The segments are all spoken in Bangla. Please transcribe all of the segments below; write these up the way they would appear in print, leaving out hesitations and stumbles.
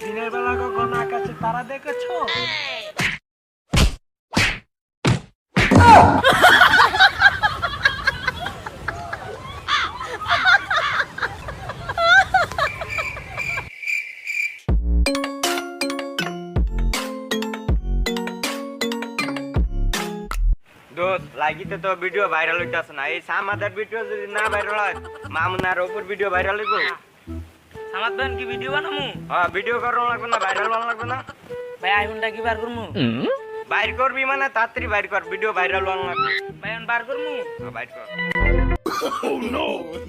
দিনের বেলা কখনো আকাশে তারা দেখেছো? দোস্ত লাগিতে তো ভিডিও ভাইরাল হইতাছে না। এই সামাদের ভিডিও যদি না ভাইরাল হয়, মামুনার উপর ভিডিও ভাইরাল হইব। সামাদ বেন কি ভিডিও বানামু? হ্যাঁ, ভিডিও করা লাগবে না, ভাইরাল বানানো লাগবে না। ভাই আইফোনটা কি বার করমু? বাইর করবি মানে তাড়াতাড়ি বাইর কর, ভিডিও ভাইরাল বানানো লাগবে। ভাই এখন বার করমু? হ্যাঁ, বাইর কর।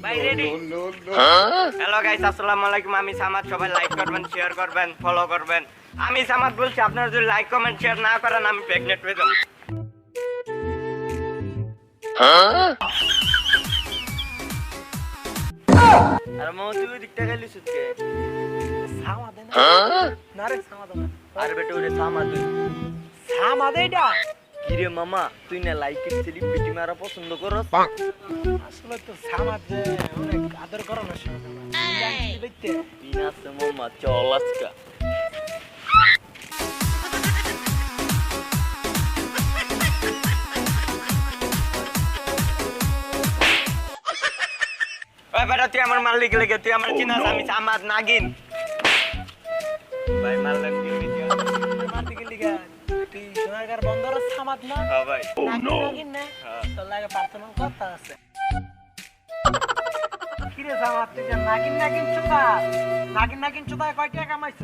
ভাই রেডি? হ্যালো গাইস, আসসালামু আলাইকুম। আমি সামাদ, সবাই লাইক করবেন, শেয়ার করবেন, ফলো করবেন। আমি সামাদ বলছি, আপনারা যদি লাইক কমেন্ট শেয়ার না করেন আমি প্রেগনেন্ট হয়ে যাব। আর মো তুই দিকটা গেলি সুতকে সামা দে না। না রে সামা দে না। আর বেটা ওরে সামাদ তুই সামা দে এটা। কি রে মামা, তুই না লাইকের সেলিব্রিটি মারা পছন্দ করস? আসলে তো সামা যে অনেক আদর করো না সে। জানিস দেখতে। বিনাছে মামা, চল আজকা। ওই বেটা, তুই আমার মালিক লেগে, তুই আমার চিনাস, আমি সামাদ নাগিন। ভাই মারলেন কি ভিডিও? আমার দিকে লিগা তুই সোনারগাঁর বন্দর সামাদ না? হ্যাঁ ভাই। নাগিন না? তোর লাগে পার্সোনাল কথা আছে। কিরে সামাদ, তুই যে নাগিন চোদা, নাগিন চোদা কয় টাকা কামাইছ?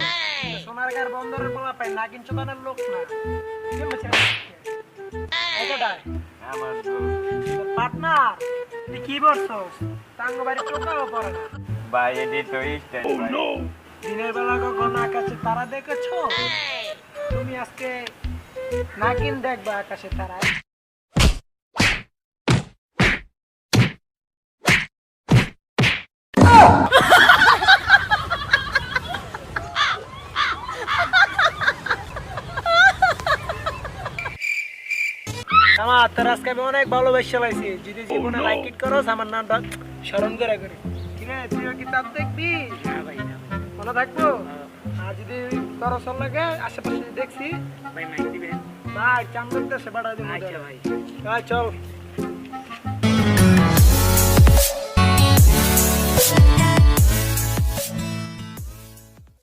সোনারগাঁর বন্দরের পোলা পাই নাগিন চোদানের লোক না। কি হইছে? এতটাই আমার পার্টনার, তুই কি বলছস? টাঙ্গ বাড়ি টোকাও পড়ে না। ভাই এডিট তো ইনস্ট্যান্ট ভাই। দিনের বেলা কখনো আকাশে তারা দেখেছো? তুমি আজকে নাগিন দেখবা আকাশে তারায়। আমার তোর আজকে আমি অনেক ভালোবেসে লাইছি। যদি জীবনে লাইক ইট করো আমার নামটা স্মরণ করে করি। ঠিক আছে, তুইও কি তার দেখবি? হ্যাঁ ভাই। মনে থাকবো। আর যদি তোর সব লাগে আশেপাশে দেখছি ভাই মাইক দিবেন? ভাই চান দেখতে সে বাড়া দিব। আচ্ছা ভাই। চল